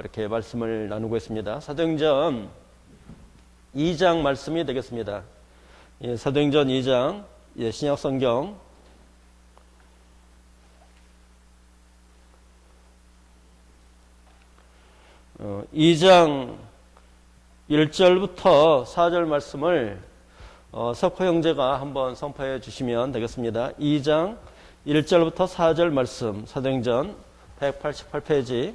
이렇게 말씀을 나누고 있습니다. 사도행전 2장 말씀이 되겠습니다. 예, 사도행전 2장, 예, 신약성경 2장 1절부터 4절 말씀을 석호 형제가 한번 선포해 주시면 되겠습니다. 2장 1절부터 4절 말씀, 사도행전 188페이지.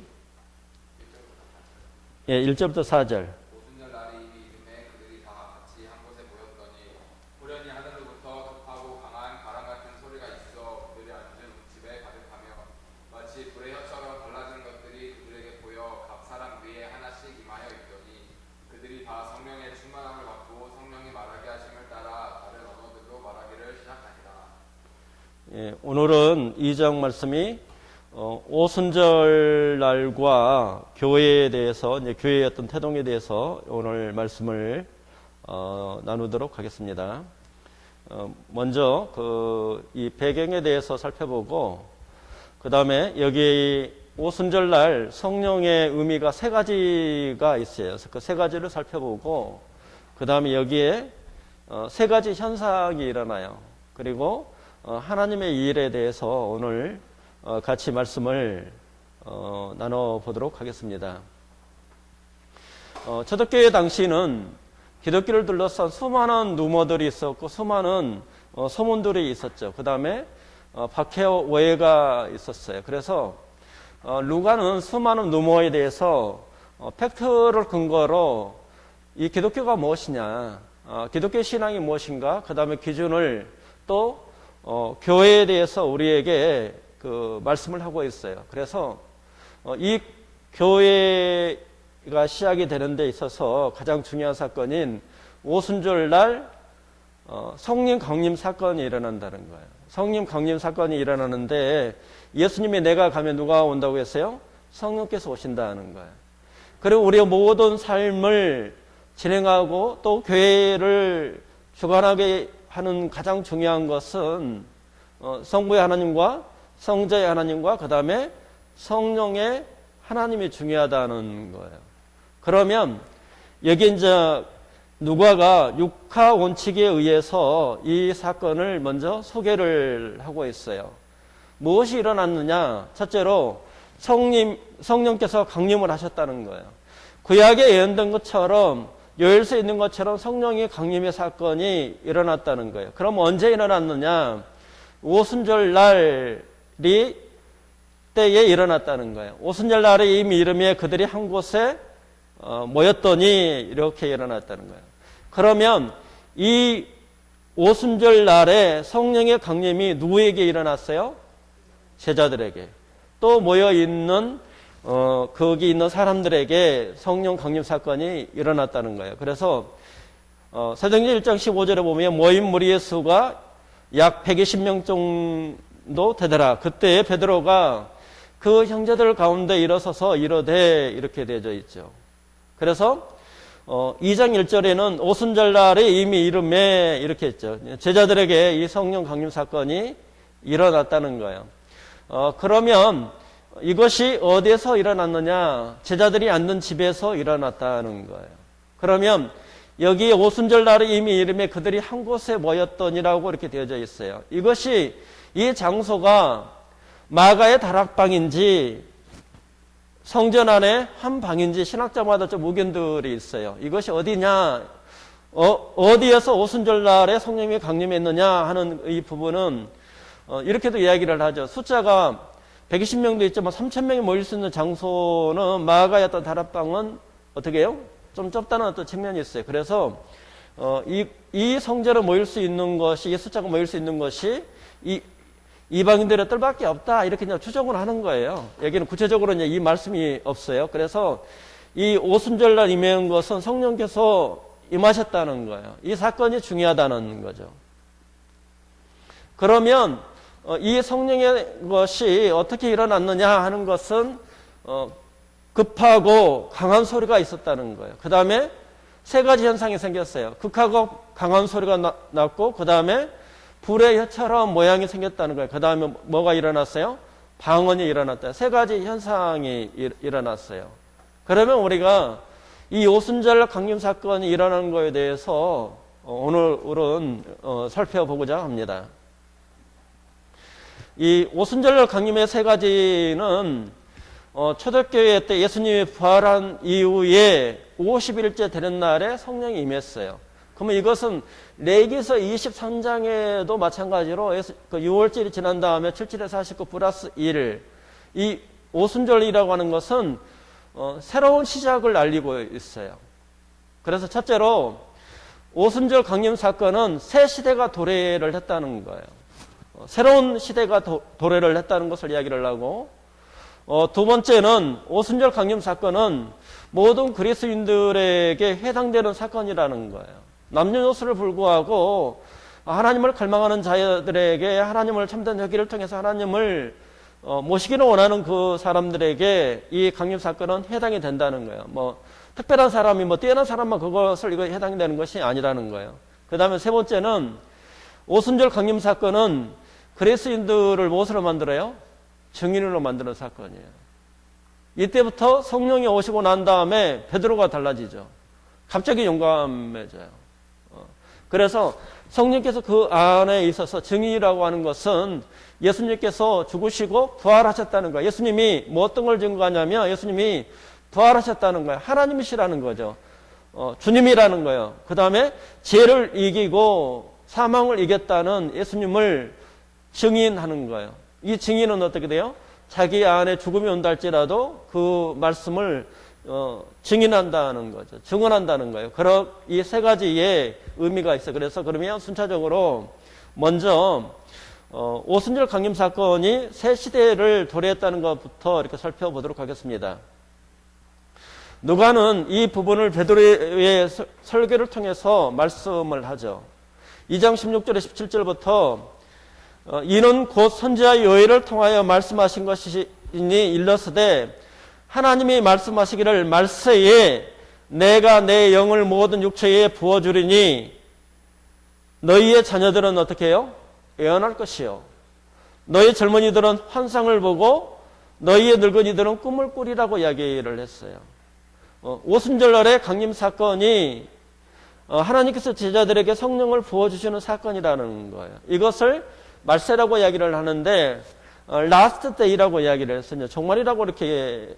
예, 1절부터 4절. 오순절 날이 이름에 그들이 다 같이 한 곳에 모였더니 호련히 하늘로부터 급하고 강한 바람 같은 소리가 있어 그들이 앉은 집에 가득하며 마치 불의 혀처럼 갈라진 것들이 그들에게 보여 각 사람 위에 하나씩 임하여 있더니 그들이 다 성령의 충만함을 받고 성령이 말하게 하심을 따라 다른 언어들로 말하기를 시작하니라. 예, 오늘은 2장 말씀이 오순절 날과 교회에 대해서, 이제 교회의 어떤 태동에 대해서 오늘 말씀을 나누도록 하겠습니다. 먼저 이 배경에 대해서 살펴보고, 그 다음에 여기 오순절 날 성령의 의미가 세 가지가 있어요. 그 세 가지를 살펴보고, 그 다음에 여기에 세 가지 현상이 일어나요. 그리고 하나님의 일에 대해서 오늘 같이 말씀을 나눠보도록 하겠습니다. 초대교회 당시는 기독교를 둘러싼 수많은 루머들이 있었고 수많은 소문들이 있었죠. 그 다음에 박해와 오해가 있었어요. 그래서 루가는 수많은 루머에 대해서 팩트를 근거로 이 기독교가 무엇이냐, 기독교 신앙이 무엇인가, 그 다음에 기준을 또 교회에 대해서 우리에게 말씀을 하고 있어요. 그래서 이 교회가 시작이 되는 데 있어서 가장 중요한 사건인 오순절 날 성령 강림 사건이 일어난다는 거예요. 성령 강림 사건이 일어나는데 예수님이 내가 가면 누가 온다고 했어요? 성령께서 오신다는 거예요. 그리고 우리의 모든 삶을 진행하고 또 교회를 주관하게 하는 가장 중요한 것은 성부의 하나님과 성자의 하나님과 그 다음에 성령의 하나님이 중요하다는 거예요. 그러면 여기 이제 누가가 육하 원칙에 의해서 이 사건을 먼저 소개를 하고 있어요. 무엇이 일어났느냐? 첫째로 성령께서 강림을 하셨다는 거예요. 구약에 예언된 것처럼 요엘서에 있는 것처럼 성령의 강림의 사건이 일어났다는 거예요. 그럼 언제 일어났느냐? 오순절 날이 때에 일어났다는 거예요. 오순절 날에 이미 이름에 그들이 한 곳에 모였더니 이렇게 일어났다는 거예요. 그러면 이 오순절 날에 성령의 강림이 누구에게 일어났어요? 제자들에게. 또 모여있는 거기 있는 사람들에게 성령 강림 사건이 일어났다는 거예요. 그래서 사도행전 1장 15절에 보면 모인 무리의 수가 약 120명 정도 되더라. 그때 베드로가 그 형제들 가운데 일어서서 이르되 이렇게 되어져 있죠. 그래서 2장 1절에는 오순절 날에 이미 이름에 이렇게 했죠. 제자들에게 이 성령 강림 사건이 일어났다는 거예요. 그러면 이것이 어디에서 일어났느냐? 제자들이 앉는 집에서 일어났다는 거예요. 그러면 여기 오순절 날에 이미 이름에 그들이 한 곳에 모였더니라고 이렇게 되어져 있어요. 이것이 이 장소가 마가의 다락방인지 성전 안에 한 방인지 신학자마다 좀 의견들이 있어요. 이것이 어디냐? 어디에서 오순절 날에 성령이 강림했느냐 하는 이 부분은 이렇게도 이야기를 하죠. 숫자가 120명도 있지만 3,000명이 모일 수 있는 장소는 마가의 어떤 다락방은 어떻게 해요? 좀 좁다는 어떤 측면이 있어요. 그래서 이 성전에 모일 수 있는 것이, 이 숫자가 모일 수 있는 것이 이방인들의 뜰밖에 없다, 이렇게 그냥 추정을 하는 거예요. 여기는 구체적으로 이제 이 말씀이 없어요. 그래서 이 오순절날 임한 것은 성령께서 임하셨다는 거예요. 이 사건이 중요하다는 거죠. 그러면 이 성령의 것이 어떻게 일어났느냐 하는 것은 급하고 강한 소리가 있었다는 거예요. 그 다음에 세 가지 현상이 생겼어요. 극하고 강한 소리가 났고, 그 다음에 불의 혀처럼 모양이 생겼다는 거예요. 그 다음에 뭐가 일어났어요? 방언이 일어났다. 세 가지 현상이 일어났어요. 그러면 우리가 이 오순절 강림 사건이 일어난 거에 대해서 오늘은 살펴보고자 합니다. 이 오순절 강림의 세 가지는 초대교회 때 예수님이 부활한 이후에 50일째 되는 날에 성령이 임했어요. 그러면 이것은 레위기서 23장에도 마찬가지로 6월절이 지난 다음에 7일에 49 플러스 1. 이 오순절이라고 하는 것은 새로운 시작을 알리고 있어요. 그래서 첫째로 오순절 강림 사건은 새 시대가 도래를 했다는 거예요. 새로운 시대가 도래를 했다는 것을 이야기를 하고, 두 번째는 오순절 강림 사건은 모든 그리스도인들에게 해당되는 사건이라는 거예요. 남녀노소를 불구하고 하나님을 갈망하는 자들에게 하나님을 참된 회개를 통해서 하나님을 모시기를 원하는 그 사람들에게 이 강림 사건은 해당이 된다는 거예요. 뭐 특별한 사람이 뛰어난 사람만 그것을 이거 해당이 되는 것이 아니라는 거예요. 그 다음에 세 번째는 오순절 강림 사건은 그리스도인들을 무엇으로 만들어요? 증인으로 만드는 사건이에요. 이때부터 성령이 오시고 난 다음에 베드로가 달라지죠. 갑자기 용감해져요. 그래서 성령께서 그 안에 있어서 증인이라고 하는 것은 예수님께서 죽으시고 부활하셨다는 거예요. 예수님이 뭐 어떤 걸 증거하냐면 예수님이 부활하셨다는 거예요. 하나님이시라는 거죠. 주님이라는 거예요. 그 다음에 죄를 이기고 사망을 이겼다는 예수님을 증인하는 거예요. 이 증인은 어떻게 돼요? 자기 안에 죽음이 온다 할지라도 그 말씀을 증인한다는 거죠. 증언한다는 거예요. 그런 이 세 가지의 의미가 있어요. 그래서 그러면 순차적으로 먼저 오순절 강림 사건이 새 시대를 도래했다는 것부터 이렇게 살펴보도록 하겠습니다. 누가는 이 부분을 베드로의 설교를 통해서 말씀을 하죠. 2장 16절에 17절부터 이는 곧 선지자 요엘을 통하여 말씀하신 것이니 일러스되 하나님이 말씀하시기를 말세에 내가 내 영을 모든 육체에 부어주리니 너희의 자녀들은 어떻게 해요? 예언할 것이요. 너희 젊은이들은 환상을 보고 너희의 늙은이들은 꿈을 꾸리라고 이야기를 했어요. 오순절날의 강림 사건이 하나님께서 제자들에게 성령을 부어주시는 사건이라는 거예요. 이것을 말세라고 이야기를 하는데 라스트 데이라고 이야기를 했어요. 종말이라고 이렇게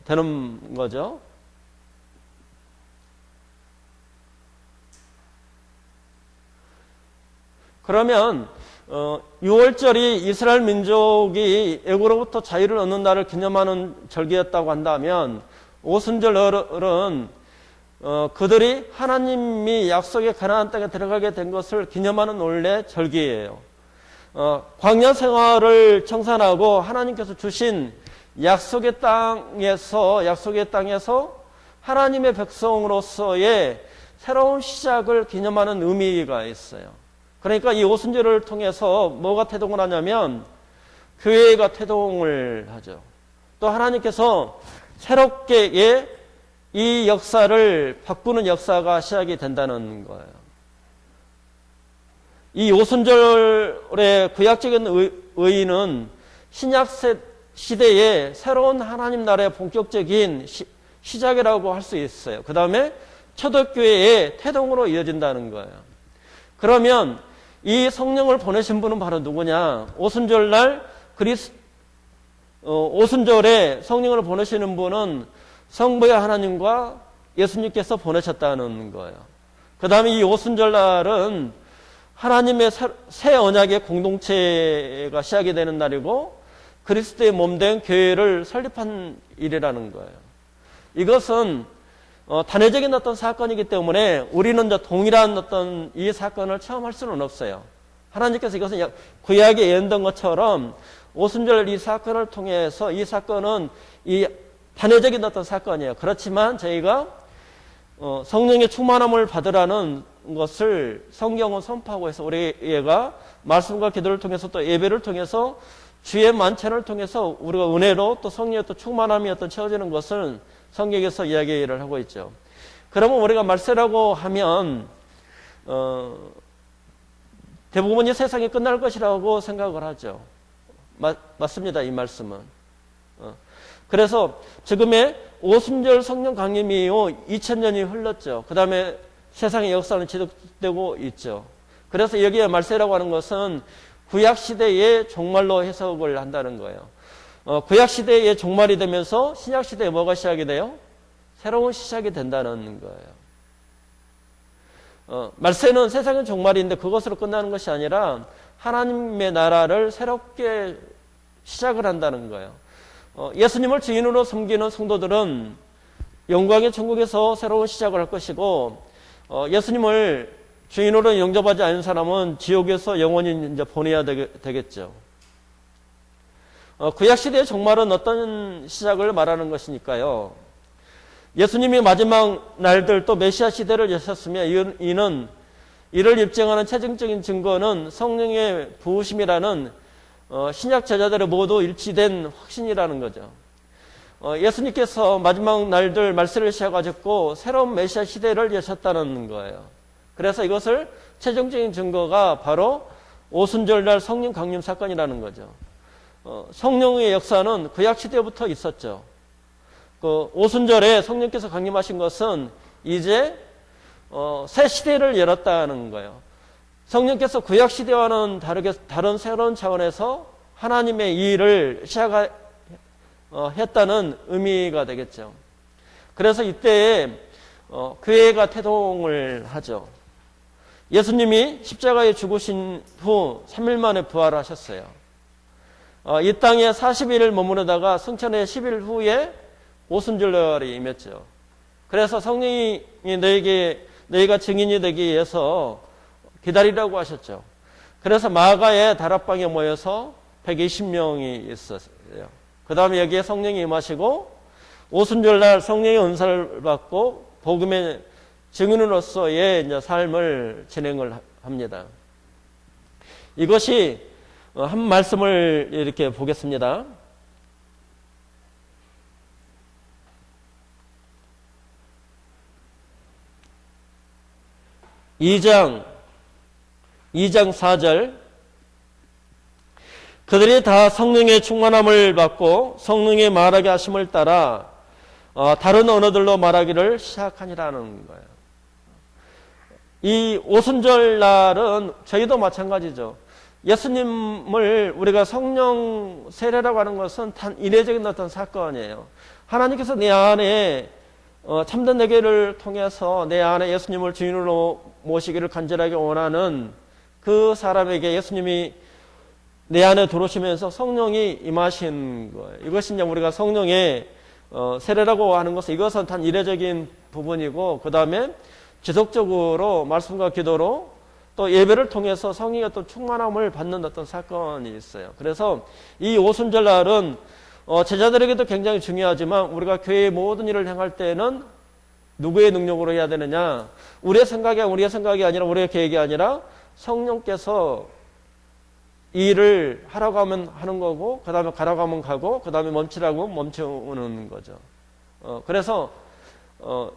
되는 거죠. 그러면 6월절이 이스라엘 민족이 애국으로부터 자유를 얻는 날을 기념하는 절기였다고 한다면 오순절은 그들이 하나님이 약속의 가나안 땅에 들어가게 된 것을 기념하는 원래 절기예요. 광야 생활을 청산하고 하나님께서 주신 약속의 땅에서 하나님의 백성으로서의 새로운 시작을 기념하는 의미가 있어요. 그러니까 이 오순절을 통해서 뭐가 태동을 하냐면 교회가 태동을 하죠. 또 하나님께서 새롭게 이 역사를 바꾸는 역사가 시작이 된다는 거예요. 이 오순절의 구약적인 의의는 신약 시대의 새로운 하나님 나라의 본격적인 시작이라고 할 수 있어요. 그 다음에 초대교회의 태동으로 이어진다는 거예요. 그러면 이 성령을 보내신 분은 바로 누구냐? 오순절에 성령을 보내시는 분은 성부의 하나님과 예수님께서 보내셨다는 거예요. 그 다음에 이 오순절날은 하나님의 새 언약의 공동체가 시작이 되는 날이고 그리스도의 몸된 교회를 설립한 일이라는 거예요. 이것은 단회적인 어떤 사건이기 때문에 우리는 동일한 어떤 이 사건을 체험할 수는 없어요. 하나님께서 이것은 구약에 예언된 것처럼 오순절 이 사건을 통해서 이 사건은 이 단회적인 어떤 사건이에요. 그렇지만 저희가 성령의 충만함을 받으라는 것을 성경은 선포하고 해서 우리가 말씀과 기도를 통해서 또 예배를 통해서 주의 만찬을 통해서 우리가 은혜로 또 성령의 또 충만함이 어떤 채워지는 것을 성경에서 이야기를 하고 있죠. 그러면 우리가 말세라고 하면 대부분이 세상이 끝날 것이라고 생각을 하죠. 맞습니다. 이 말씀은. 그래서 지금의 오순절 성령 강림이 2000년이 흘렀죠. 그 다음에 세상의 역사는 지속되고 있죠. 그래서 여기에 말세라고 하는 것은 구약시대의 종말로 해석을 한다는 거예요. 구약시대의 종말이 되면서 신약시대에 뭐가 시작이 돼요? 새로운 시작이 된다는 거예요. 말세는 세상의 종말인데 그것으로 끝나는 것이 아니라 하나님의 나라를 새롭게 시작을 한다는 거예요. 예수님을 주인으로 섬기는 성도들은 영광의 천국에서 새로운 시작을 할 것이고, 예수님을 주인으로 영접하지 않은 사람은 지옥에서 영원히 이제 보내야 되겠죠. 구약시대의 종말은 어떤 시작을 말하는 것이니까요. 예수님이 마지막 날들 또 메시아 시대를 여셨으며 이를 입증하는 최종적인 증거는 성령의 부으심이라는 신약 제자들의 모두 일치된 확신이라는 거죠. 예수님께서 마지막 날들 말세를 시작하셨고 새로운 메시아 시대를 여셨다는 거예요. 그래서 이것을 최종적인 증거가 바로 오순절날 성령 강림 사건이라는 거죠. 성령의 역사는 구약 시대부터 있었죠. 그 오순절에 성령께서 강림하신 것은 이제 새 시대를 열었다는 거예요. 성령께서 구약 시대와는 다르게 다른 새로운 차원에서 하나님의 일을 시작했다는 의미가 되겠죠. 그래서 이때에 교회가 태동을 하죠. 예수님이 십자가에 죽으신 후 3일 만에 부활하셨어요. 이 땅에 40일을 머무르다가 승천의 10일 후에 오순절날이 임했죠. 그래서 성령이 너희가 증인이 되기 위해서 기다리라고 하셨죠. 그래서 마가의 다락방에 모여서 120명이 있었어요. 그 다음에 여기에 성령이 임하시고 오순절날 성령의 은사를 받고 복음의 증인으로서의 이제 삶을 진행을 합니다. 이것이 한 말씀을 이렇게 보겠습니다. (2장 4절) 그들이 다 성령의 충만함을 받고 성령의 말하게 하심을 따라 다른 언어들로 말하기를 시작하니라는 거예요. 이 오순절 날은 저희도 마찬가지죠. 예수님을 우리가 성령 세례라고 하는 것은 단 이례적인 어떤 사건이에요. 하나님께서 내 안에 참된 내게를 통해서 내 안에 예수님을 주인으로 모시기를 간절하게 원하는 그 사람에게 예수님이 내 안에 들어오시면서 성령이 임하신 거예요. 이것이 이제 우리가 성령의 세례라고 하는 것은 이것은 단 이례적인 부분이고, 그 다음에 지속적으로 말씀과 기도로 또 예배를 통해서 성령의 어떤 충만함을 받는 어떤 사건이 있어요. 그래서 이 오순절 날은 제자들에게도 굉장히 중요하지만 우리가 교회의 모든 일을 행할 때는 누구의 능력으로 해야 되느냐? 우리의 생각이 아니라 우리의 계획이 아니라 성령께서 이 일을 하라고 하면 하는 거고, 그 다음에 가라고 하면 가고, 그 다음에 멈추라고 하면 멈추는 거죠. 그래서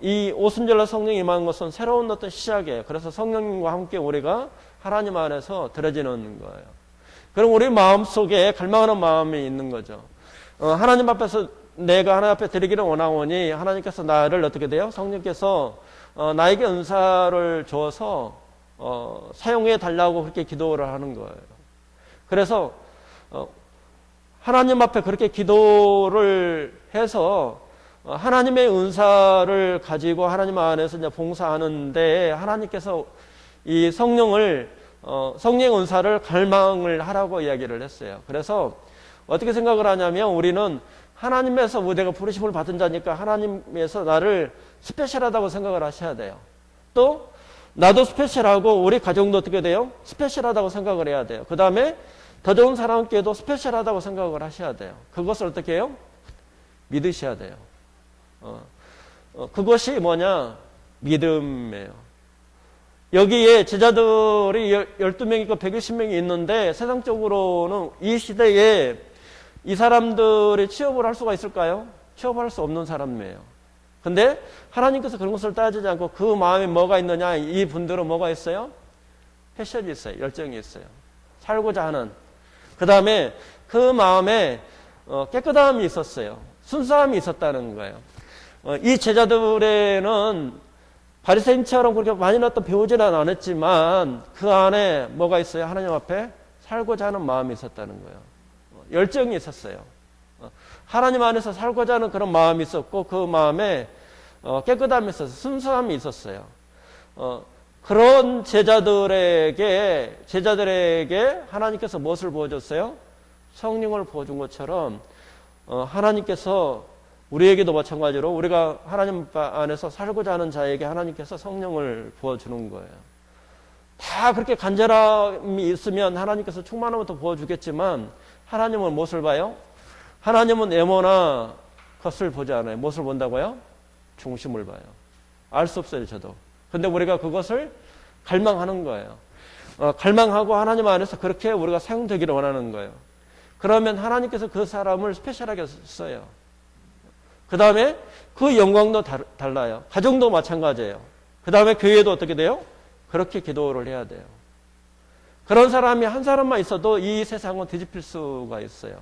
이 오순절날 성령이 임하는 것은 새로운 어떤 시작이에요. 그래서 성령님과 함께 우리가 하나님 안에서 들어지는 거예요. 그럼 우리 마음속에 갈망하는 마음이 있는 거죠. 하나님 앞에서 내가 하나님 앞에 드리기를 원하오니 하나님께서 나를 어떻게 돼요? 성령께서 나에게 은사를 줘서 사용해 달라고 그렇게 기도를 하는 거예요. 그래서 하나님 앞에 그렇게 기도를 해서 하나님의 은사를 가지고 하나님 안에서 이제 봉사하는데 하나님께서 이 성령의 은사를 갈망을 하라고 이야기를 했어요. 그래서 어떻게 생각을 하냐면 우리는 하나님에서 내가 부르심을 받은 자니까 하나님에서 나를 스페셜하다고 생각을 하셔야 돼요. 또 나도 스페셜하고 우리 가정도 어떻게 돼요? 스페셜하다고 생각을 해야 돼요. 그 다음에 더 좋은 사람께도 스페셜하다고 생각을 하셔야 돼요. 그것을 어떻게 해요? 믿으셔야 돼요. 그것이 뭐냐? 믿음이에요. 여기에 제자들이 12명이 있고 120명이 있는데 세상적으로는 이 시대에 이 사람들이 취업을 할 수가 있을까요? 취업할 수 없는 사람이에요. 근데 하나님께서 그런 것을 따지지 않고 그 마음에 뭐가 있느냐? 이 분들은 뭐가 있어요? 패션이 있어요. 열정이 있어요. 살고자 하는. 그 다음에 그 마음에 깨끗함이 있었어요. 순수함이 있었다는 거예요. 이 제자들에는 바리새인처럼 그렇게 많이 어떤 배우지는 않았지만 그 안에 뭐가 있어요? 하나님 앞에 살고자 하는 마음이 있었다는 거예요. 열정이 있었어요. 하나님 안에서 살고자 하는 그런 마음이 있었고 그 마음에 깨끗함이 있었어요. 순수함이 있었어요. 그런 제자들에게 하나님께서 무엇을 보여줬어요? 성령을 보여준 것처럼 하나님께서 우리에게도 마찬가지로 우리가 하나님 안에서 살고자 하는 자에게 하나님께서 성령을 부어주는 거예요. 다 그렇게 간절함이 있으면 하나님께서 충만함을 더 부어주겠지만 하나님은 무엇을 봐요? 하나님은 외모나 것을 보지 않아요. 무엇을 본다고요? 중심을 봐요. 알 수 없어요, 저도. 근데 우리가 그것을 갈망하는 거예요. 갈망하고 하나님 안에서 그렇게 우리가 사용되기를 원하는 거예요. 그러면 하나님께서 그 사람을 스페셜하게 써요. 그 다음에 그 영광도 달라요. 가정도 마찬가지예요. 그 다음에 교회도 어떻게 돼요? 그렇게 기도를 해야 돼요. 그런 사람이 한 사람만 있어도 이 세상은 뒤집힐 수가 있어요.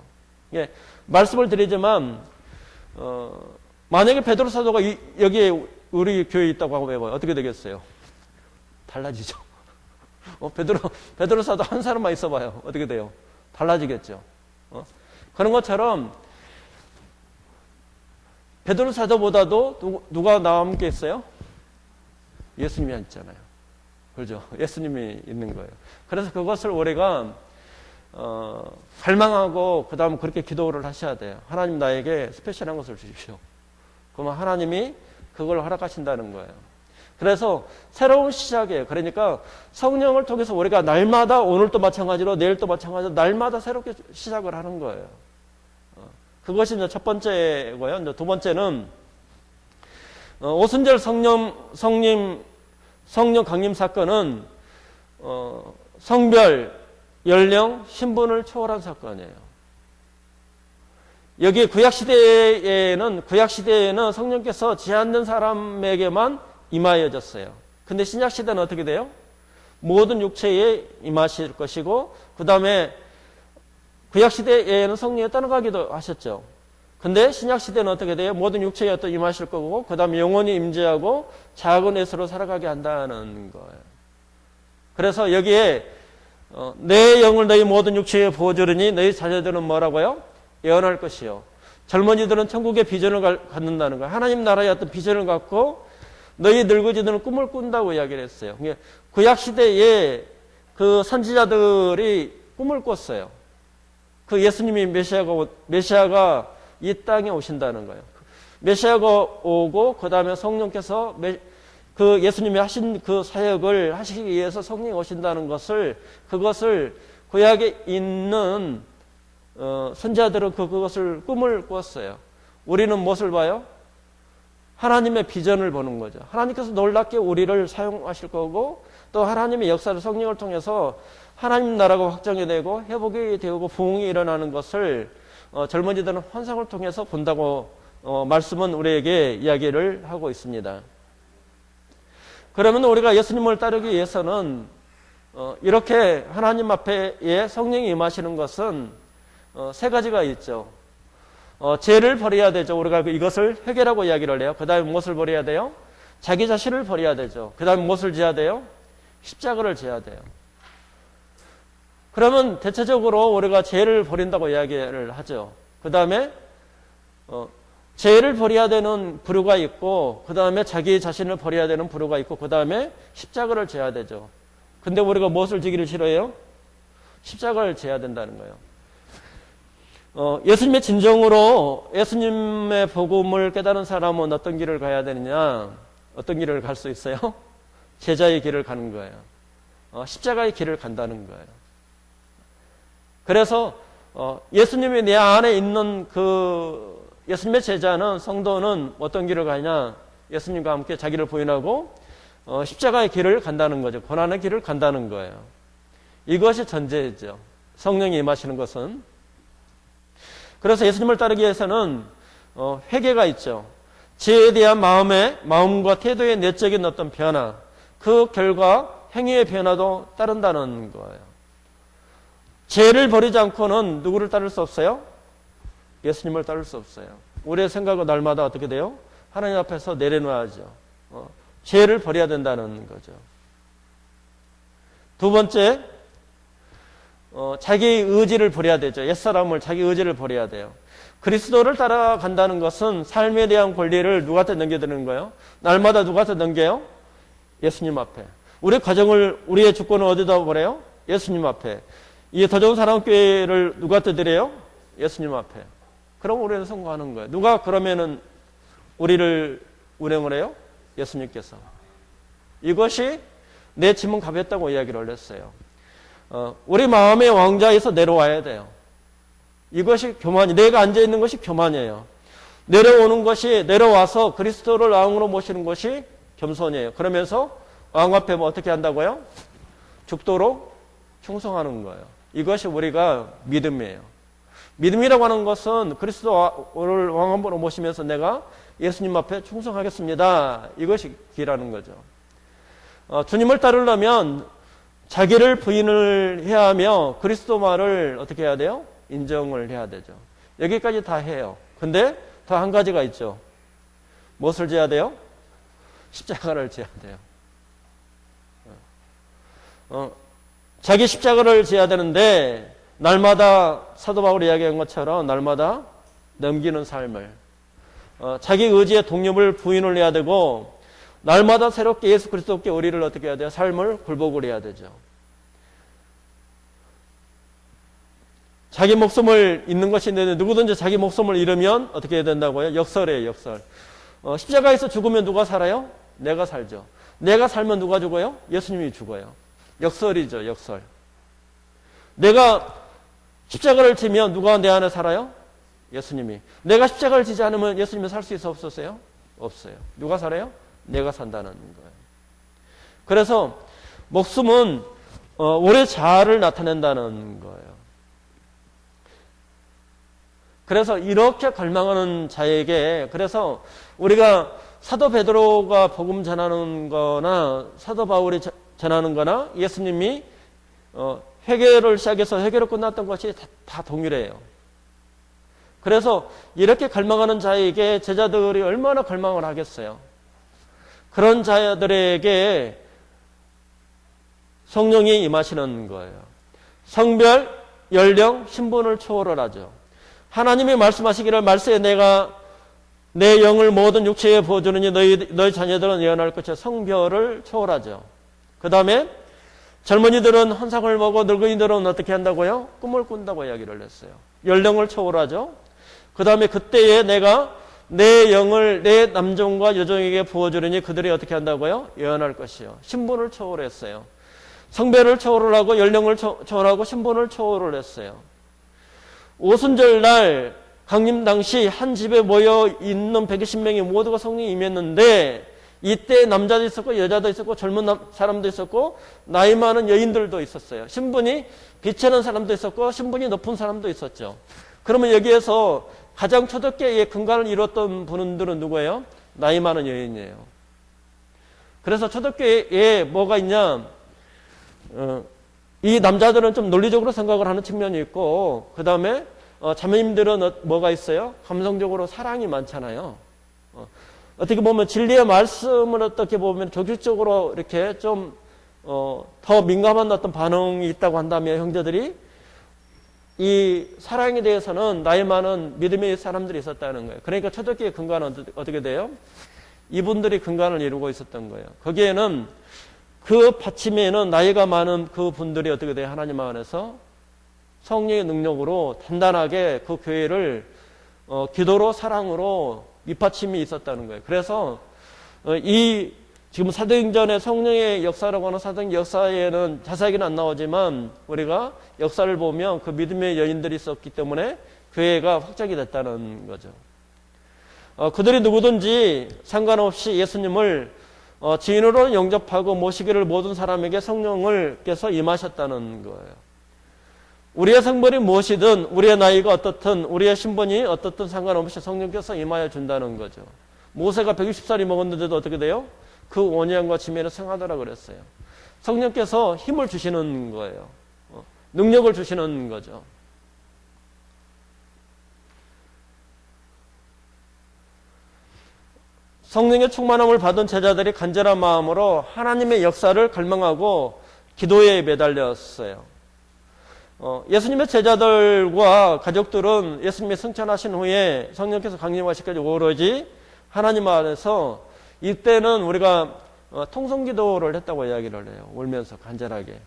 예, 말씀을 드리지만 만약에 베드로 사도가 여기에 우리 교회에 있다고 하고 해봐요. 어떻게 되겠어요? 달라지죠. 베드로 사도 한 사람만 있어봐요. 어떻게 돼요? 달라지겠죠. 그런 것처럼 베드로 사도보다도 누가 나와 함께 있어요? 예수님이 있잖아요. 그렇죠? 예수님이 있는 거예요. 그래서 그것을 우리가 갈망하고 그 다음 그렇게 기도를 하셔야 돼요. 하나님 나에게 스페셜한 것을 주십시오. 그러면 하나님이 그걸 허락하신다는 거예요. 그래서 새로운 시작이에요. 그러니까 성령을 통해서 우리가 날마다 오늘도 마찬가지로 내일도 마찬가지로 날마다 새롭게 시작을 하는 거예요. 그것이 이제 첫 번째고요. 이제 두 번째는 오순절 성령 강림 사건은 성별, 연령, 신분을 초월한 사건이에요. 여기 구약시대에는 성령께서 제한된 사람에게만 임하여졌어요. 근데 신약시대는 어떻게 돼요? 모든 육체에 임하실 것이고 그 다음에 구약시대에는 성령이 떠나가기도 하셨죠. 근데 신약시대는 어떻게 돼요? 모든 육체에 또 임하실 거고 그 다음에 영원히 임재하고 작은 애서로 살아가게 한다는 거예요. 그래서 여기에 내 영을 너희 모든 육체에 부어주리니 너희 자녀들은 뭐라고요? 예언할 것이요. 젊은이들은 천국의 비전을 갖는다는 거예요. 하나님 나라의 어떤 비전을 갖고 너희 늙은이들은 꿈을 꾼다고 이야기를 했어요. 구약시대에 그 선지자들이 꿈을 꿨어요. 그 예수님이 메시아가 이 땅에 오신다는 거예요. 메시아가 오고 그 다음에 성령께서 그 예수님이 하신 그 사역을 하시기 위해서 성령이 오신다는 그것을 구약에 있는 선지자들은 그것을 꿈을 꿨어요. 우리는 무엇을 봐요? 하나님의 비전을 보는 거죠. 하나님께서 놀랍게 우리를 사용하실 거고 또 하나님의 역사를 성령을 통해서 하나님 나라가 확장이 되고 회복이 되고 부흥이 일어나는 것을 젊은이들은 환상을 통해서 본다고 말씀은 우리에게 이야기를 하고 있습니다. 그러면 우리가 예수님을 따르기 위해서는 이렇게 하나님 앞에 성령이 임하시는 것은 세 가지가 있죠. 죄를 버려야 되죠. 우리가 이것을 회개라고 이야기를 해요. 그 다음에 무엇을 버려야 돼요? 자기 자신을 버려야 되죠. 그 다음에 무엇을 져야 돼요? 십자가를 져야 돼요. 그러면 대체적으로 우리가 죄를 버린다고 이야기를 하죠. 그 다음에 죄를 버려야 되는 부류가 있고 그 다음에 자기 자신을 버려야 되는 부류가 있고 그 다음에 십자가를 져야 되죠. 근데 우리가 무엇을 지기를 싫어해요? 십자가를 져야 된다는 거예요. 예수님의 진정으로 예수님의 복음을 깨달은 사람은 어떤 길을 가야 되느냐? 어떤 길을 갈 수 있어요? 제자의 길을 가는 거예요. 십자가의 길을 간다는 거예요. 그래서 예수님이 내 안에 있는 그 예수님의 제자는 성도는 어떤 길을 가냐? 예수님과 함께 자기를 부인하고 십자가의 길을 간다는 거죠. 고난의 길을 간다는 거예요. 이것이 전제죠. 성령이 임하시는 것은. 그래서 예수님을 따르기 위해서는 회개가 있죠. 죄에 대한 마음과 태도의 내적인 어떤 변화, 그 결과 행위의 변화도 따른다는 거예요. 죄를 버리지 않고는 누구를 따를 수 없어요? 예수님을 따를 수 없어요. 우리의 생각은 날마다 어떻게 돼요? 하나님 앞에서 내려놔야죠. 죄를 버려야 된다는 거죠. 두 번째, 자기 의지를 버려야 되죠. 옛사람을, 자기 의지를 버려야 돼요. 그리스도를 따라간다는 것은 삶에 대한 권리를 누구한테 넘겨드리는 거예요? 날마다 누구한테 넘겨요? 예수님 앞에. 우리 가정을, 우리의 주권을 어디다 버려요? 예수님 앞에. 이 더 좋은 사랑교회를 누구한테 드려요? 예수님 앞에. 그럼 우리는 성공하는 거예요. 누가 그러면은 우리를 운행을 해요? 예수님께서. 이것이 내 짐은 가볍다고 이야기를 했어요. 우리 마음의 왕좌에서 내려와야 돼요. 이것이 교만이, 내가 앉아있는 것이 교만이에요. 내려오는 것이, 내려와서 그리스도를 왕으로 모시는 것이 겸손이에요. 그러면서 왕 앞에 뭐 어떻게 한다고요? 죽도록 충성하는 거예요. 이것이 우리가 믿음이에요. 믿음이라고 하는 것은 그리스도를 왕으로 모시면서 내가 예수님 앞에 충성하겠습니다. 이것이 기라는 거죠. 주님을 따르려면 자기를 부인을 해야 하며 그리스도 말을 어떻게 해야 돼요? 인정을 해야 되죠. 여기까지 다 해요. 근데 더 한 가지가 있죠. 무엇을 져야 돼요? 십자가를 져야 돼요. 자기 십자가를 져야 되는데 날마다 사도 바울이 이야기한 것처럼 날마다 넘기는 삶을, 자기 의지의 독립을 부인을 해야 되고 날마다 새롭게 예수 그리스도께 우리를 어떻게 해야 돼요? 삶을 굴복을 해야 되죠. 자기 목숨을 잃는 것이 있는데 누구든지 자기 목숨을 잃으면 어떻게 해야 된다고요? 역설이에요, 역설. 십자가에서 죽으면 누가 살아요? 내가 살죠. 내가 살면 누가 죽어요? 예수님이 죽어요. 역설이죠, 역설. 내가 십자가를 지면 누가 내 안에 살아요? 예수님이. 내가 십자가를 지지 않으면 예수님이 살 수 있어 없었어요? 없어요. 누가 살아요? 내가 산다는 거예요. 그래서 목숨은 우리의 자아를 나타낸다는 거예요. 그래서 이렇게 갈망하는 자에게, 그래서 우리가 사도 베드로가 복음 전하는 거나 사도 바울이 전하는 거나 예수님이 회개를 시작해서 회개로 끝났던 것이 다 동일해요. 그래서 이렇게 갈망하는 자에게 제자들이 얼마나 갈망을 하겠어요. 그런 자들에게 성령이 임하시는 거예요. 성별, 연령, 신분을 초월을 하죠. 하나님이 말씀하시기를 말세에 내가 내 영을 모든 육체에 부어주느니 너희 자녀들은 예언할 것이요. 성별을 초월하죠. 그 다음에 젊은이들은 환상을 보고 늙은이들은 어떻게 한다고요? 꿈을 꾼다고 이야기를 했어요. 연령을 초월하죠. 그 다음에 그때에 내가 내 영을 내 남종과 여종에게 부어주려니 그들이 어떻게 한다고요? 예언할 것이요. 신분을 초월했어요. 성별을 초월을 하고 연령을 초월하고 신분을 초월을 했어요. 오순절 날 강림 당시 한 집에 모여 있는 120명이 모두가 성령이 임했는데 이때 남자도 있었고 여자도 있었고 젊은 사람도 있었고 나이 많은 여인들도 있었어요. 신분이 비치는 사람도 있었고 신분이 높은 사람도 있었죠. 그러면 여기에서 가장 초대교회의 근간을 이뤘던 분들은 누구예요? 나이 많은 여인이에요. 그래서 초대교회에 뭐가 있냐? 이 남자들은 좀 논리적으로 생각을 하는 측면이 있고, 그 다음에 자매님들은 뭐가 있어요? 감성적으로 사랑이 많잖아요. 어떻게 보면 진리의 말씀을 어떻게 보면 조직적으로 이렇게 좀 더 민감한 어떤 반응이 있다고 한다면 형제들이 이 사랑에 대해서는 나이 많은 믿음의 사람들이 있었다는 거예요. 그러니까 초대교회의 근간은 어떻게 돼요? 이분들이 근간을 이루고 있었던 거예요. 거기에는 그 받침에는 나이가 많은 그 분들이 어떻게 돼요? 하나님 안에서 성령의 능력으로 단단하게 그 교회를 기도로 사랑으로 밑받침이 있었다는 거예요. 그래서 이 지금 사도행전의 성령의 역사라고 하는 사도행 역사에는 자세하게는 안 나오지만 우리가 역사를 보면 그 믿음의 여인들이 있었기 때문에 교회가 확장이 됐다는 거죠. 그들이 누구든지 상관없이 예수님을 지인으로 영접하고 모시기를 모든 사람에게 성령을께서 임하셨다는 거예요. 우리의 성별이 무엇이든 우리의 나이가 어떻든 우리의 신분이 어떻든 상관없이 성령께서 임하여 준다는 거죠. 모세가 160살이 먹었는데도 어떻게 돼요? 그 원양과 지면에 성하더라 그랬어요. 성령께서 힘을 주시는 거예요. 능력을 주시는 거죠. 성령의 충만함을 받은 제자들이 간절한 마음으로 하나님의 역사를 갈망하고 기도에 매달렸어요. 예수님의 제자들과 가족들은 예수님이 승천하신 후에 성령께서 강림하시기까지 오로지 하나님 안에서 이때는 우리가 통성기도를 했다고 이야기를 해요. 울면서 간절하게.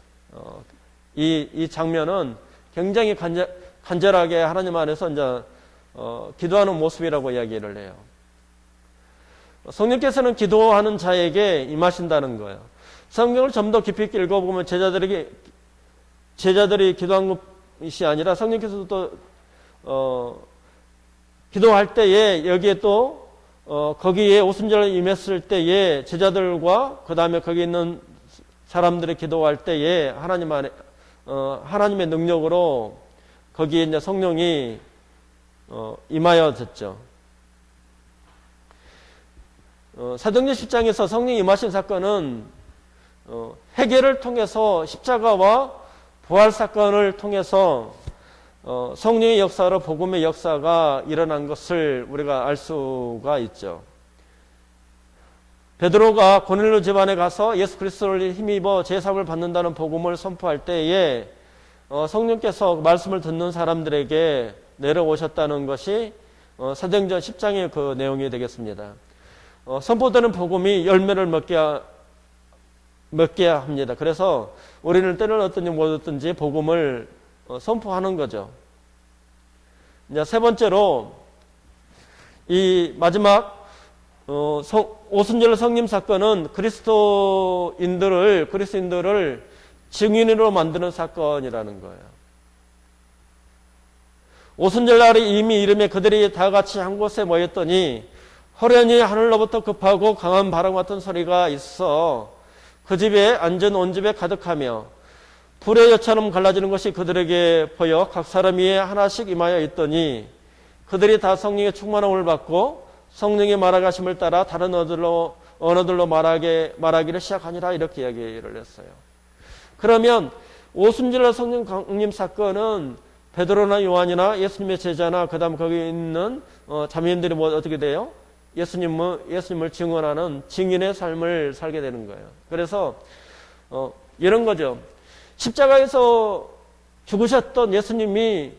이 장면은 굉장히 간절하게 하나님 안에서 이제 기도하는 모습이라고 이야기를 해요. 성령께서는 기도하는 자에게 임하신다는 거예요. 성경을 좀 더 깊이 있게 읽어보면 제자들이 기도한 것이 아니라 성령께서도 또 기도할 때에 여기에 또 거기에 오순절에 임했을 때에 제자들과 그 다음에 거기 있는 사람들이 기도할 때에 하나님의 능력으로 거기에 이제 성령이 임하여졌죠. 사도행전 10장에서 성령이 임하신 사건은 회개를 통해서 십자가와 부활 사건을 통해서 성령의 역사로 복음의 역사가 일어난 것을 우리가 알 수가 있죠. 베드로가 고넬료 집안에 가서 예수 그리스도를 힘입어 제사함을 받는다는 복음을 선포할 때에 성령께서 말씀을 듣는 사람들에게 내려오셨다는 것이 사도행전 10장의 그 내용이 되겠습니다. 선포되는 복음이 열매를 맺게 합니다. 그래서 우리는 때를 얻든지 못 얻든지 복음을 선포하는 거죠. 이제 세 번째로 이 마지막 오순절 성림 사건은 그리스도인들을 증인으로 만드는 사건이라는 거예요. 오순절 날에 이미 이름에 그들이 다 같이 한 곳에 모였더니 호련히 하늘로부터 급하고 강한 바람 같은 소리가 있어 그 집에 앉은 온 집에 가득하며 불의 여처럼 갈라지는 것이 그들에게 보여 각 사람 위에 하나씩 임하여 있더니 그들이 다 성령의 충만함을 받고 성령의 말하심을 따라 다른 언어들로 말하기를 시작하니라 이렇게 이야기를 했어요. 그러면 오순절 성령 강림 사건은 베드로나 요한이나 예수님의 제자나 그 다음 거기 있는 자매인들이 어떻게 돼요? 예수님을 증언하는 증인의 삶을 살게 되는 거예요. 그래서 이런 거죠. 십자가에서 죽으셨던 예수님이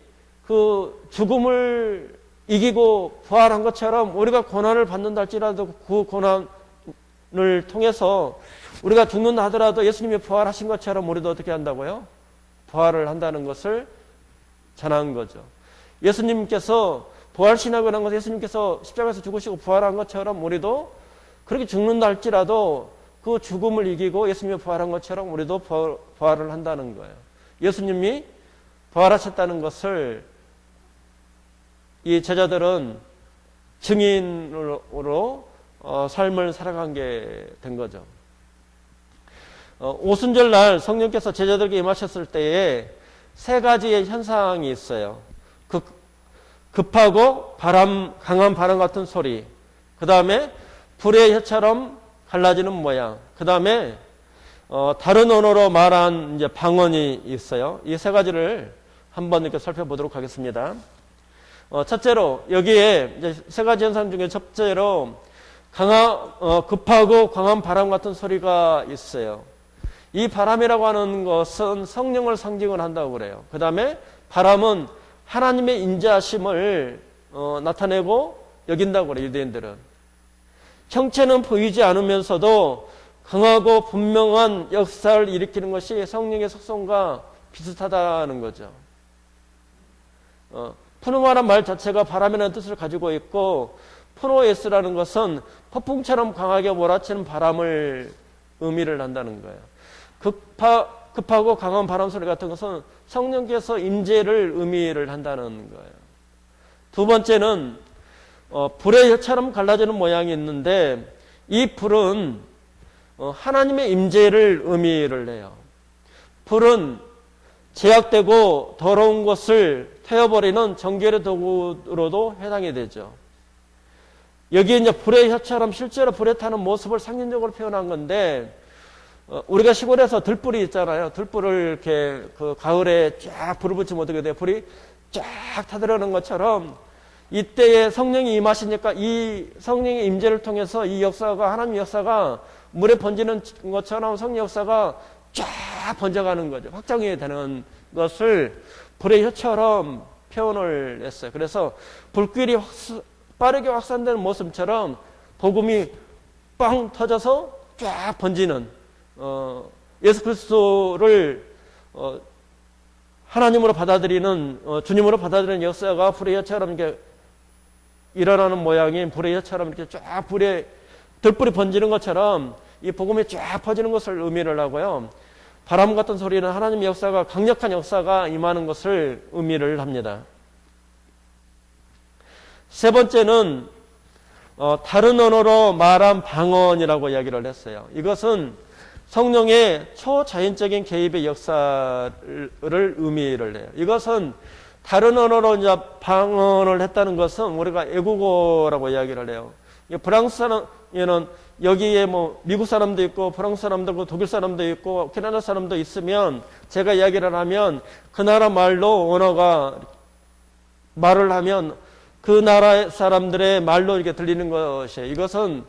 그 죽음을 이기고 부활한 것처럼 우리가 고난을 받는다 할지라도 그 고난을 통해서 우리가 죽는다 하더라도 예수님이 부활하신 것처럼 우리도 어떻게 한다고요? 부활을 한다는 것을 전한 거죠. 예수님께서 부활신학을 한 것은 예수님께서 십자가에서 죽으시고 부활한 것처럼 우리도 그렇게 죽는다 할지라도 그 죽음을 이기고 예수님이 부활한 것처럼 우리도 부활을 한다는 거예요. 예수님이 부활하셨다는 것을 이 제자들은 증인으로 삶을 살아간 게 된 거죠. 오순절 날 성령께서 제자들에게 임하셨을 때에 세 가지의 현상이 있어요. 급하고 강한 바람 같은 소리, 그 다음에 불의 혀처럼 갈라지는 모양, 그 다음에 다른 언어로 말한 이제 방언이 있어요. 이 세 가지를 한번 이렇게 살펴보도록 하겠습니다. 첫째로 여기에 이제 세 가지 현상 중에 첫째로 급하고 강한 바람 같은 소리가 있어요. 이 바람이라고 하는 것은 성령을 상징을 한다고 그래요. 그 다음에 바람은 하나님의 인자하심을 나타내고 여긴다고 그래요. 유대인들은. 형체는 보이지 않으면서도 강하고 분명한 역사를 일으키는 것이 성령의 속성과 비슷하다는 거죠. 푸누마란 말 자체가 바람이라는 뜻을 가지고 있고 푸노에스라는 것은 폭풍처럼 강하게 몰아치는 바람을 의미를 한다는 거예요. 급하고 강한 바람 소리 같은 것은 성령께서 임재를 의미를 한다는 거예요. 두 번째는 불의 혀처럼 갈라지는 모양이 있는데 이 불은 하나님의 임재를 의미를 해요. 불은 제약되고 더러운 것을 태워버리는 정결의 도구로도 해당이 되죠. 여기에 이제 불의 혀처럼 실제로 불에 타는 모습을 상징적으로 표현한 건데 우리가 시골에서 들불이 있잖아요. 들불을 이렇게 그 가을에 쫙 불을 붙이면 어떻게 돼요? 불이 쫙 타들어오는 것처럼 이때에 성령이 임하시니까 이 성령의 임재를 통해서 이 역사가, 하나님의 역사가 물에 번지는 것처럼 성령 역사가 쫙 번져가는 거죠. 확장이 되는 것을 불의 혀처럼 표현을 했어요. 그래서 불길이 빠르게 확산되는 모습처럼 복음이 빵 터져서 쫙 번지는, 예수 그리스도를 하나님으로 받아들이는, 주님으로 받아들이는 역사가 불의 혀처럼 이렇게 일어나는 모양인 불의 혀처럼 이렇게 쫙 불에 들불이 번지는 것처럼 이 복음이 쫙 퍼지는 것을 의미를 하고요. 바람 같은 소리는 하나님의 역사가, 강력한 역사가 임하는 것을 의미를 합니다. 세 번째는 다른 언어로 말한 방언이라고 이야기를 했어요. 이것은 성령의 초자연적인 개입의 역사를 의미를 해요. 이것은 다른 언어로 이제 방언을 했다는 것은 우리가 애국어라고 이야기를 해요. 프랑스어는 여기에 뭐 미국 사람도 있고 프랑스 사람도 있고 독일 사람도 있고 캐나다 사람도 있으면 제가 이야기를 하면 그 나라 말로 언어가 말을 하면 그 나라 사람들의 말로 이렇게 들리는 것이에요. 이것은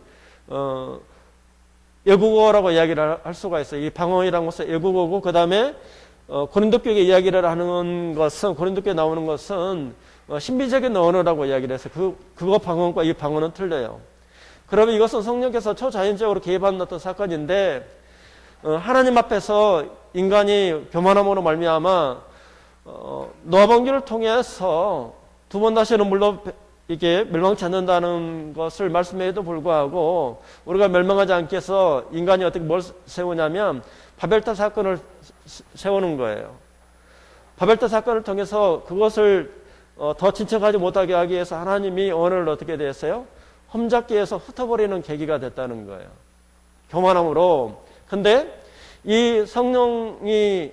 애국어라고 이야기를 할 수가 있어요. 이 방언이라는 것은 애국어고, 그 다음에 고린도교회 이야기를 하는 것은, 고린도교회 나오는 것은 신비적인 언어라고 이야기를 해서 그거 방언과 이 방언은 틀려요. 그러면 이것은 성령께서 초자연적으로 개입하는 어떤 사건인데, 하나님 앞에서 인간이 교만함으로 말미암아 노아 방주를 통해서 두 번 다시는 물로 이게 멸망치 않는다는 것을 말씀에도 불구하고 우리가 멸망하지 않게 해서 인간이 어떻게 뭘 세우냐면 바벨탑 사건을 세우는 거예요. 바벨탑 사건을 통해서 그것을 더 진척하지 못하게 하기 위해서 하나님이 언어를 어떻게 됐어요? 험잡기 해서 흩어버리는 계기가 됐다는 거예요. 교만함으로. 근데 이 성령이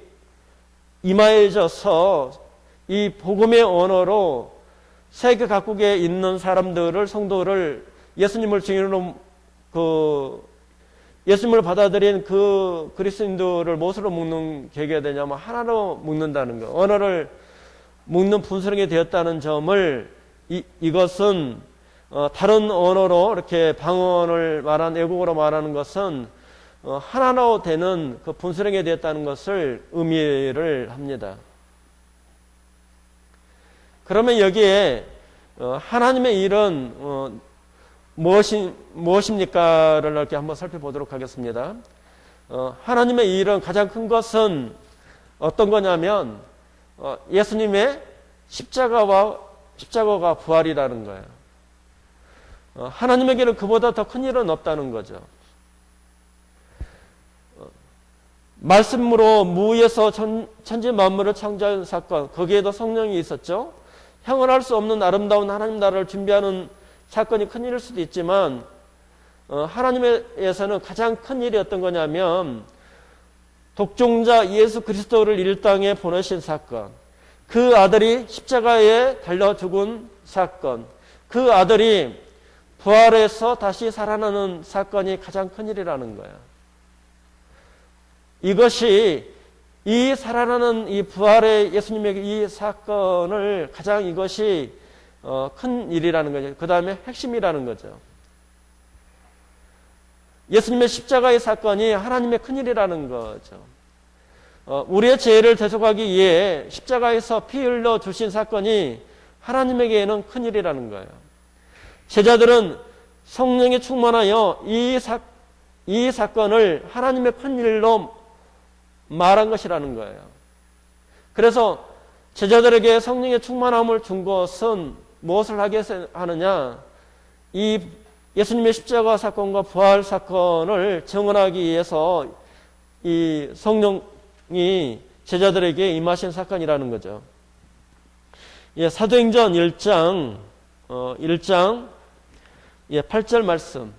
임하여져서 이 복음의 언어로 세계 각국에 있는 사람들을, 성도를 예수님을 증인으로 예수님을 받아들인 그 그리스도인들을 무엇으로 묶는 계기가 되냐면 하나로 묶는다는 거. 언어를 묶는 분수령이 되었다는 점을 이것은 다른 언어로 이렇게 방언을 말한 애국어로 말하는 것은 하나로 되는 그 분수령이 되었다는 것을 의미를 합니다. 그러면 여기에 하나님의 일은 무엇입니까를 이렇게 한번 살펴보도록 하겠습니다. 하나님의 일은 가장 큰 것은 어떤 거냐면 예수님의 십자가가 부활이라는 거예요. 하나님에게는 그보다 더 큰 일은 없다는 거죠. 말씀으로 무에서 천지 만물을 창조한 사건, 거기에도 성령이 있었죠. 형언할 수 없는 아름다운 하나님 나라를 준비하는 사건이 큰 일일 수도 있지만 하나님에서는 가장 큰 일이 어떤 거냐면 독종자 예수 그리스도를 이 땅에 보내신 사건, 그 아들이 십자가에 달려 죽은 사건, 그 아들이 부활해서 다시 살아나는 사건이 가장 큰 일이라는 거예요. 이것이 이 살아나는 이 부활의 예수님의 이 사건을 가장 이것이 큰 일이라는 거죠. 그 다음에 핵심이라는 거죠. 예수님의 십자가의 사건이 하나님의 큰 일이라는 거죠. 우리의 죄를 대속하기 위해 십자가에서 피 흘려 주신 사건이 하나님에게는 큰 일이라는 거예요. 제자들은 성령에 충만하여 이 사건을 하나님의 큰 일로 말한 것이라는 거예요. 그래서 제자들에게 성령의 충만함을 준 것은 무엇을 하게 하느냐? 이 예수님의 십자가 사건과 부활 사건을 증언하기 위해서 이 성령이 제자들에게 임하신 사건이라는 거죠. 예, 사도행전 1장 8절 말씀.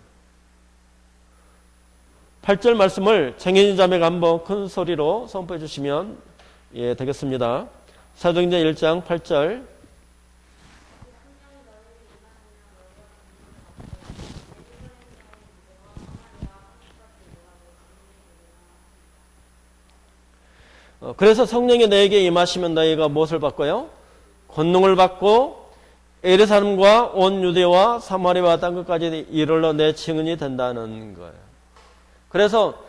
8절 말씀을 정혜진 자매가 한번 큰 소리로 선포해 주시면 되겠습니다. 사도행전 1장 8절. 그래서 성령이 너에게 임하시면 너희가 무엇을 받고요? 권능을 받고 예루살렘과 온 유대와 사마리아와 땅 끝까지 이르러 내 증인이 된다는 거예요. 그래서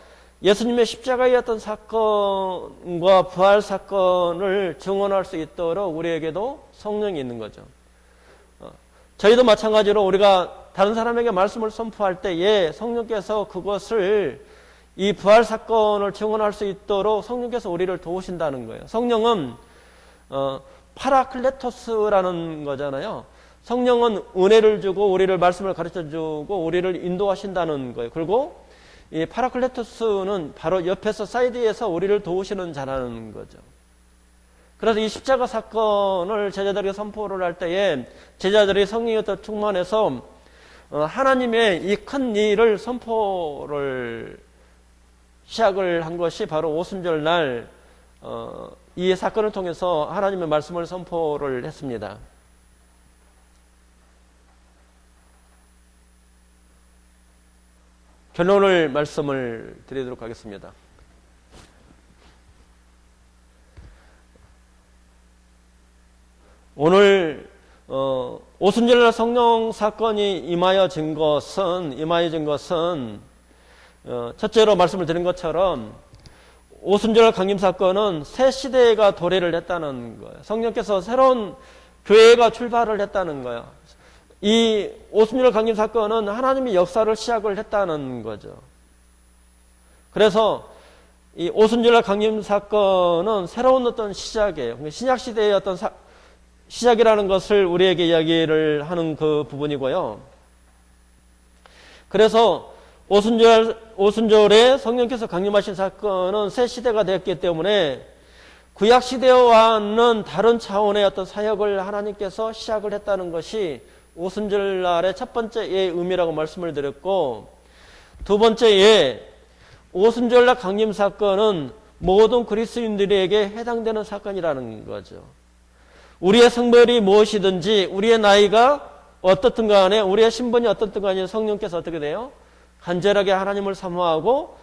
예수님의 십자가의 어떤 사건과 부활 사건을 증언할 수 있도록 우리에게도 성령이 있는 거죠. 저희도 마찬가지로 우리가 다른 사람에게 말씀을 선포할 때에 성령께서 그것을 이 부활 사건을 증언할 수 있도록 성령께서 우리를 도우신다는 거예요. 성령은 파라클레토스라는 거잖아요. 성령은 은혜를 주고 우리를 말씀을 가르쳐 주고 우리를 인도하신다는 거예요. 그리고 이 파라클레토스는 바로 옆에서 사이드에서 우리를 도우시는 자라는 거죠. 그래서 이 십자가 사건을 제자들에게 선포를 할 때에 제자들이 성령에 충만해서 하나님의 이 큰 일을 선포를 시작을 한 것이 바로 오순절 날 이 사건을 통해서 하나님의 말씀을 선포를 했습니다. 결론을 말씀을 드리도록 하겠습니다. 오늘 오순절날 성령 사건이 임하여진 것은 첫째로 말씀을 드린 것처럼 오순절 강림 사건은 새 시대가 도래를 했다는 거예요. 성령께서 새로운 교회가 출발을 했다는 거예요. 이 오순절 강림 사건은 하나님의 역사를 시작을 했다는 거죠. 그래서 이 오순절 강림 사건은 새로운 어떤 시작이에요. 신약 시대의 어떤 시작이라는 것을 우리에게 이야기를 하는 그 부분이고요. 그래서 오순절에 성령께서 강림하신 사건은 새 시대가 되었기 때문에 구약 시대와는 다른 차원의 어떤 사역을 하나님께서 시작을 했다는 것이 오순절날의 첫 번째의 의미라고 말씀을 드렸고, 두 번째에 오순절날 강림 사건은 모든 그리스도인들에게 해당되는 사건이라는 거죠. 우리의 성별이 무엇이든지 우리의 나이가 어떻든 간에 우리의 신분이 어떻든 간에 성령께서 어떻게 돼요? 간절하게 하나님을 사모하고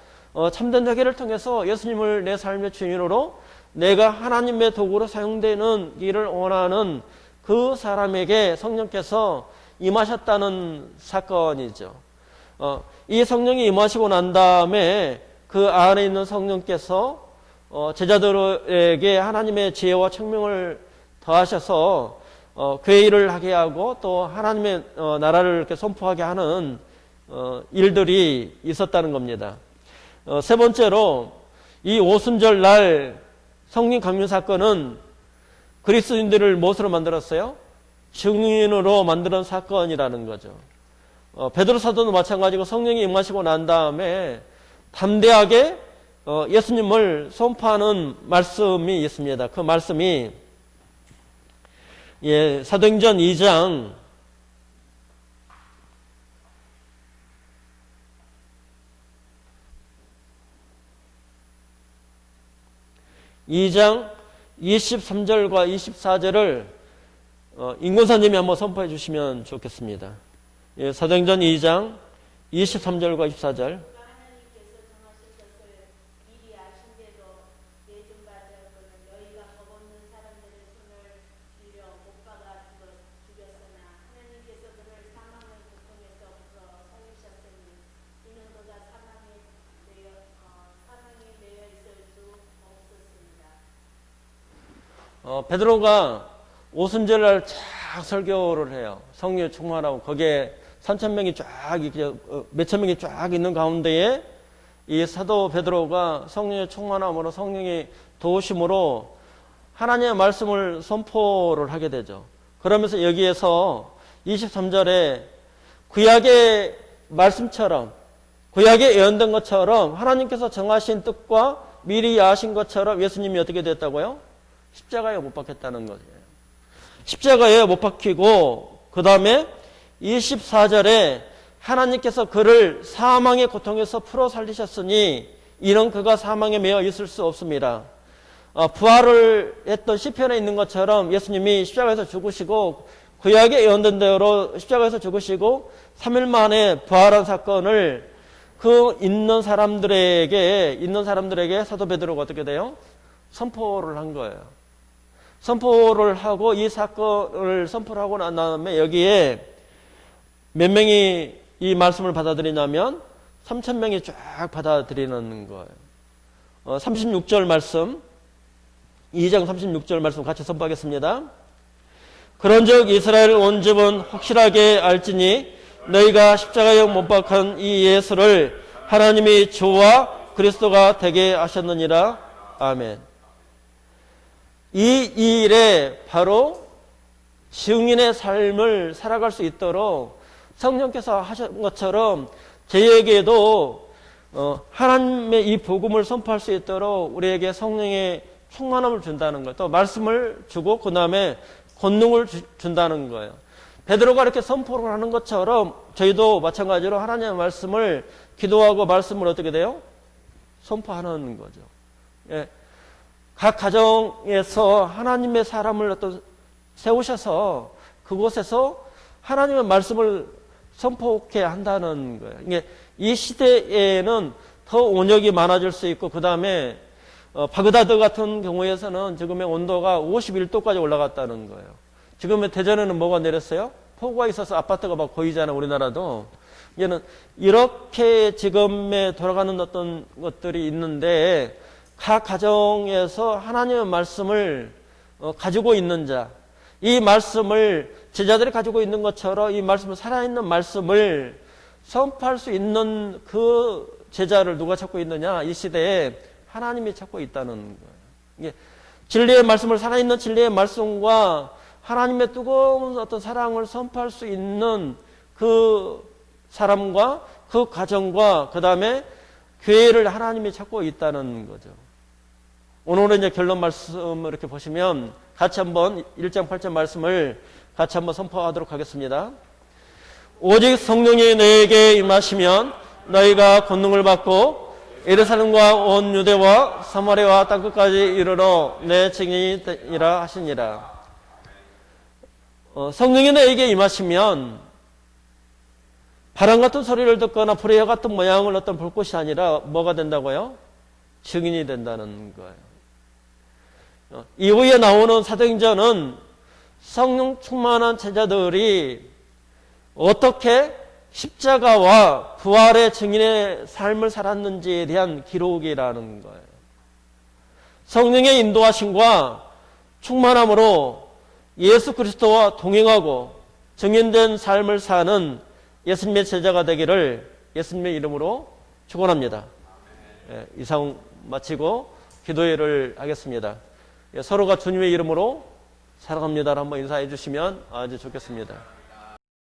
참된 회개를 통해서 예수님을 내 삶의 주인으로 내가 하나님의 도구로 사용되는 일을 원하는 그 사람에게 성령께서 임하셨다는 사건이죠. 이 성령이 임하시고 난 다음에 그 안에 있는 성령께서 제자들에게 하나님의 지혜와 청명을 더하셔서 교회 일을 하게 하고 또 하나님의 나라를 이렇게 선포하게 하는 일들이 있었다는 겁니다. 세 번째로 이 오순절 날 성령 강림 사건은 그리스도인들을 무엇으로 만들었어요? 증인으로 만드는 사건이라는 거죠. 베드로 사도도 마찬가지고 성령이 임하시고 난 다음에 담대하게 예수님을 선포하는 말씀이 있습니다. 그 말씀이 사도행전 2장 23절과 24절을 인권사님이 한번 선포해 주시면 좋겠습니다. 사도행전 2장 23절과 24절. 베드로가 오순절날 쫙 설교를 해요. 성령 충만하고 거기에 3,000명이 쫙 이렇게 몇천 명이 쫙 있는 가운데에 이 사도 베드로가 성령의 충만함으로 성령의 도우심으로 하나님의 말씀을 선포를 하게 되죠. 그러면서 여기에서 23절에 구약의 말씀처럼 구약에 예언된 것처럼 하나님께서 정하신 뜻과 미리 아신 것처럼 예수님이 어떻게 됐다고요? 십자가에 못 박혔다는 거예요. 십자가에 못 박히고 그 다음에 24절에 하나님께서 그를 사망의 고통에서 풀어 살리셨으니 이는 그가 사망에 매여 있을 수 없습니다. 부활을 했던 시편에 있는 것처럼 예수님이 십자가에서 죽으시고 구약에 예언된 대로 십자가에서 죽으시고 3일 만에 부활한 사건을 그 있는 사람들에게 사도 베드로가 어떻게 돼요? 선포를 한 거예요. 선포를 하고 이 사건을 선포를 하고 난 다음에 여기에 몇 명이 이 말씀을 받아들이냐면 3,000명이 쫙 받아들이는 거예요. 36절 말씀, 2장 36절 말씀 같이 선포하겠습니다. 그런즉 이스라엘 온 집은 확실하게 알지니 너희가 십자가에 못 박한 이 예수를 하나님이 주와 그리스도가 되게 하셨느니라. 아멘. 이 일에 바로 증인의 삶을 살아갈 수 있도록 성령께서 하신 것처럼 저희에게도 하나님의 이 복음을 선포할 수 있도록 우리에게 성령의 충만함을 준다는 거예요. 또 말씀을 주고 그 다음에 권능을 준다는 거예요. 베드로가 이렇게 선포를 하는 것처럼 저희도 마찬가지로 하나님의 말씀을 기도하고 말씀을 어떻게 돼요? 선포하는 거죠. 예. 각 가정에서 하나님의 사람을 세우셔서 그곳에서 하나님의 말씀을 선포케 한다는 거예요. 이게 이 시대에는 더 온역이 많아질 수 있고 그 다음에 바그다드 같은 경우에서는 지금의 온도가 51도까지 올라갔다는 거예요. 지금의 대전에는 뭐가 내렸어요? 폭우가 있어서 아파트가 막 보이잖아요. 우리나라도. 이제는 이렇게 지금에 돌아가는 어떤 것들이 있는데 각 가정에서 하나님의 말씀을 가지고 있는 자, 이 말씀을 제자들이 가지고 있는 것처럼 이 말씀을 살아있는 말씀을 선포할 수 있는 그 제자를 누가 찾고 있느냐? 이 시대에 하나님이 찾고 있다는 거예요. 이게 진리의 말씀을 살아있는 진리의 말씀과 하나님의 뜨거운 어떤 사랑을 선포할 수 있는 그 사람과 그 가정과 그 다음에 교회를 하나님이 찾고 있다는 거죠. 오늘은 이제 결론 말씀을 이렇게 보시면 같이 한번 1장 8절 말씀을 같이 한번 선포하도록 하겠습니다. 오직 성령이 너에게 임하시면 너희가 권능을 받고 예루살렘과 온 유대와 사마리아와 땅끝까지 이르러 내 증인이 되리라 하시니라. 성령이 너에게 임하시면 바람 같은 소리를 듣거나 불의 같은 모양을 어떤 불꽃이 아니라 뭐가 된다고요? 증인이 된다는 거예요. 이후에 나오는 사도행전은 성령 충만한 제자들이 어떻게 십자가와 부활의 증인의 삶을 살았는지에 대한 기록이라는 거예요. 성령의 인도하심과 충만함으로 예수 그리스도와 동행하고 증인된 삶을 사는 예수님의 제자가 되기를 예수님의 이름으로 축원합니다. 이상 마치고 기도회를 하겠습니다. 서로가 주님의 이름으로 사랑합니다를 한번 인사해 주시면 아주 좋겠습니다.